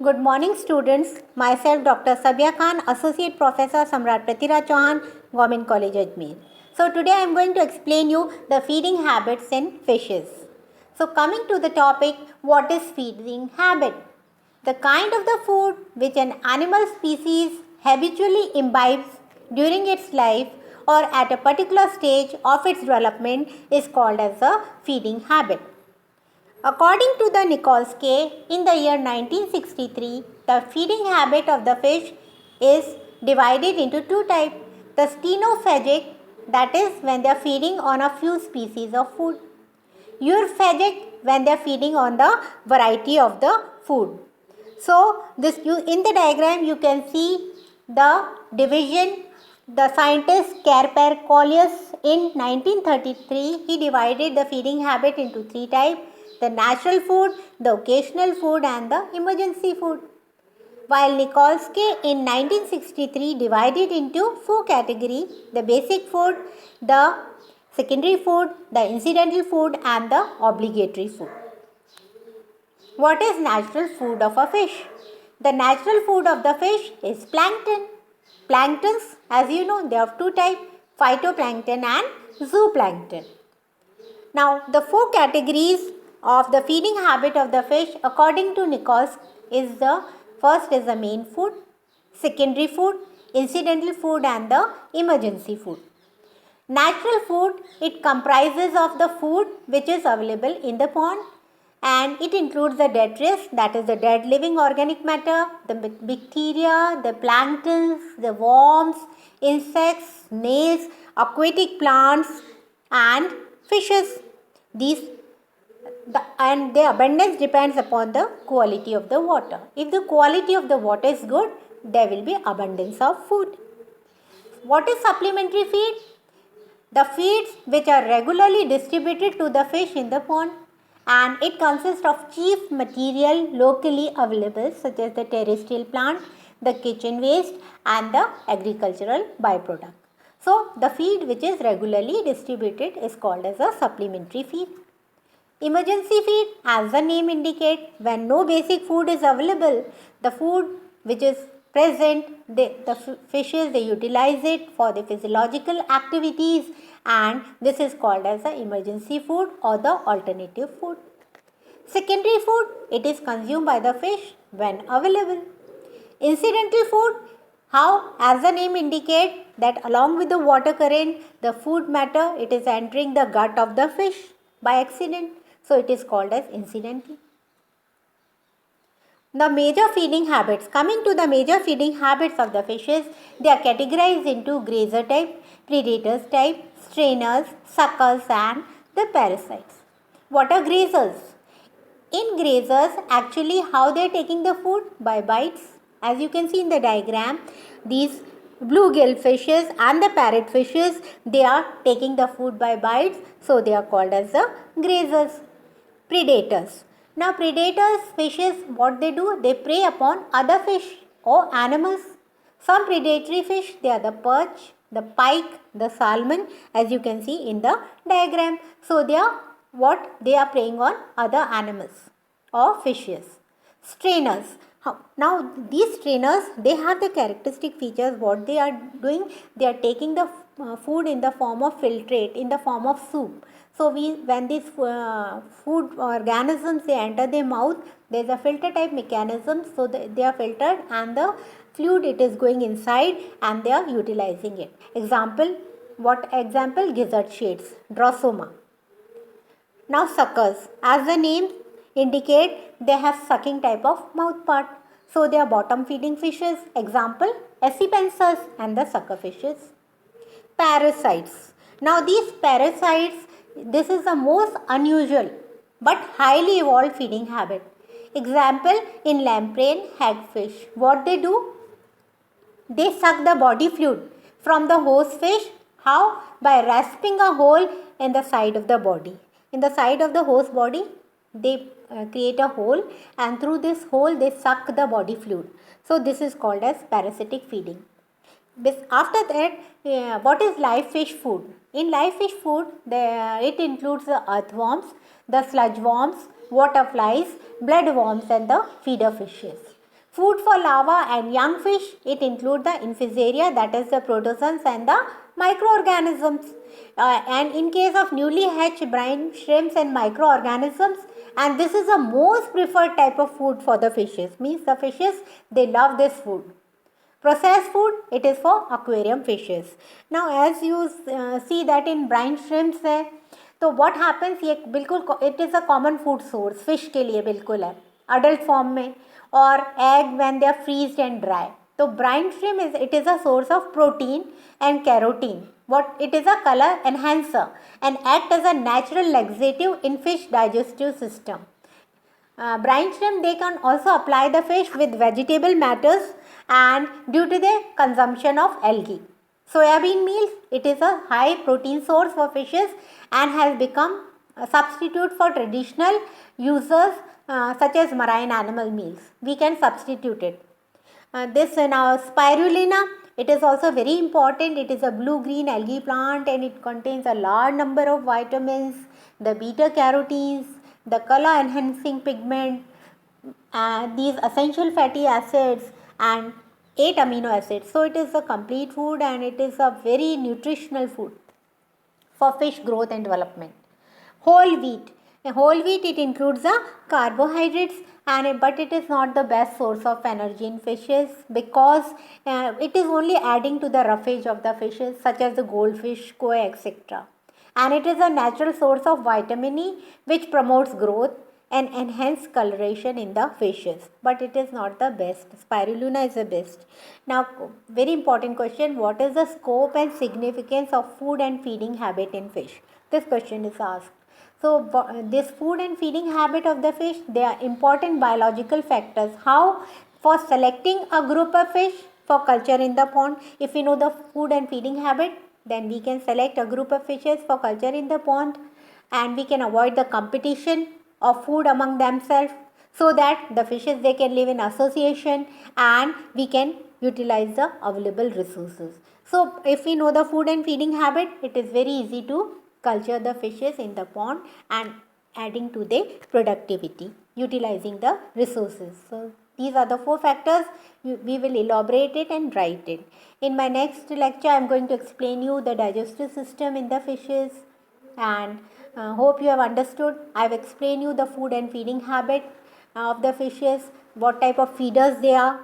Good morning students. Myself Dr. Sabia Khan, Associate Professor Samrat Prithviraj Chauhan, Government College Ajmer. So today I am going to explain you the feeding habits in fishes. So coming to the topic, what is feeding habit? The kind of the food which an animal species habitually imbibes during its life or at a particular stage of its development is called as a feeding habit. According to the Nikolsky, in the year 1963, the feeding habit of the fish is divided into two types. The stenophagic, that is when they are feeding on a few species of food. Europhagic, when they are feeding on the variety of the food. So, in the diagram you can see the division. The scientist Kerper Collius in 1933, he divided the feeding habit into three types: the natural food, the occasional food and the emergency food. While Nikolsky in 1963 divided into four categories: the basic food, the secondary food, the incidental food and the obligatory food. What is natural food of a fish? The natural food of the fish is plankton. Planktons, as you know, they are two types: phytoplankton and zooplankton. Now, the four categories of the feeding habit of the fish according to Nichols is the first is the main food, secondary food, incidental food and the emergency food. Natural food, it comprises of the food which is available in the pond, and it includes the detritus, that is the dead living organic matter, the bacteria, the planktons, the worms, insects, snails, aquatic plants and fishes. And their abundance depends upon the quality of the water. If the quality of the water is good, there will be abundance of food. What is supplementary feed? The feeds which are regularly distributed to the fish in the pond, and it consists of chief material locally available such as the terrestrial plant, the kitchen waste and the agricultural byproduct. So, the feed which is regularly distributed is called as a supplementary feed. Emergency feed, as the name indicates, when no basic food is available, the food which is present, the fishes, they utilize it for the physiological activities, and this is called as the emergency food or the alternative food. Secondary food, it is consumed by the fish when available. Incidental food, how, as the name indicates, that along with the water current, the food matter, it is entering the gut of the fish by accident. So, it is called as incidental. The major feeding habits. Coming to the major feeding habits of the fishes, they are categorized into grazer type, predators type, strainers, suckers and the parasites. What are grazers? In grazers, actually how they are taking the food? By bites. As you can see in the diagram, these bluegill fishes and the parrot fishes, they are taking the food by bites. So, they are called as the grazers. Predators. Now, predators, fishes, what they do? They prey upon other fish or animals. Some predatory fish, they are the perch, the pike, the salmon, as you can see in the diagram. So, they are what? They are preying on other animals or fishes. Strainers. Now, these strainers, they have the characteristic features. What they are doing? They are taking the food in the form of filtrate, in the form of soup. So, when these food organisms, they enter the mouth, there is a filter type mechanism. So, they are filtered and the fluid, it is going inside and they are utilizing it. Example, what example? Gizzard shades, Drossoma. Now, suckers, as the name indicate, they have sucking type of mouth part. So, they are bottom feeding fishes. Example, Accipenses and the sucker fishes. Parasites. Now, these parasites, this is the most unusual but highly evolved feeding habit. Example, in lamprey hagfish, what they do? They suck the body fluid from the host fish. How? By rasping a hole in the side of the body. In the side of the host body, they create a hole, and through this hole they suck the body fluid. So, this is called as parasitic feeding. After that, what is live fish food? In live fish food, it includes the earthworms, the sludge worms, water flies, blood worms and the feeder fishes. Food for larvae and young fish, it includes the infusaria, that is the protozoans and the microorganisms. And in case of newly hatched brine shrimps and microorganisms, and this is the most preferred type of food for the fishes, means the fishes, they love this food. Processed food, it is for aquarium fishes. Now as you see that in brine shrimps है, तो what happens, ये बिल्कुल it is a common food source fish के लिए बिल्कुल है adult form में, और egg when they are freezed and dry. तो brine shrimp is, it is a source of protein and carotene. What it is a color enhancer and act as a natural laxative in fish digestive system. Brine shrimp, they can also apply the fish with vegetable matters and due to the consumption of algae. Soybean meal, it is a high protein source for fishes and has become a substitute for traditional users such as marine animal meals. We can substitute it. This now spirulina, it is also very important. It is a blue-green algae plant and it contains a large number of vitamins, the beta carotenes, the color enhancing pigment, these essential fatty acids and 8 amino acids. So it is a complete food and it is a very nutritional food for fish growth and development. Whole wheat. Whole wheat, it includes the carbohydrates but it is not the best source of energy in fishes because it is only adding to the roughage of the fishes such as the goldfish, koi, etc. And it is a natural source of vitamin E which promotes growth and enhance coloration in the fishes, but it is not the best. Spirulina is the best. Now very important question, what is the scope and significance of food and feeding habit in fish? This question is asked. So this food and feeding habit of the fish, they are important biological factors. How? For selecting a group of fish for culture in the pond, if we know the food and feeding habit, then we can select a group of fishes for culture in the pond and we can avoid the competition of food among themselves so that the fishes, they can live in association and we can utilize the available resources. So if we know the food and feeding habit, it is very easy to culture the fishes in the pond and adding to the productivity, utilizing the resources. So these are the 4 factors. We will elaborate it and write it. In my next lecture, I am going to explain you the digestive system in the fishes and hope you have understood. I have explained you the food and feeding habit of the fishes, what type of feeders they are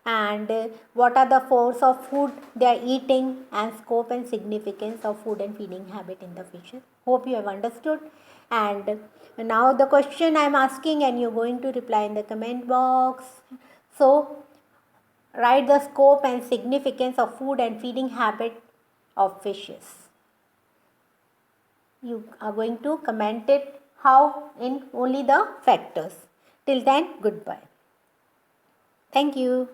and what are the forms of food they are eating and scope and significance of food and feeding habit in the fishes. Hope you have understood. And now the question I am asking and you are going to reply in the comment box. So write the scope and significance of food and feeding habit of fishes. You are going to comment it how in only the factors. Till then, goodbye. Thank you.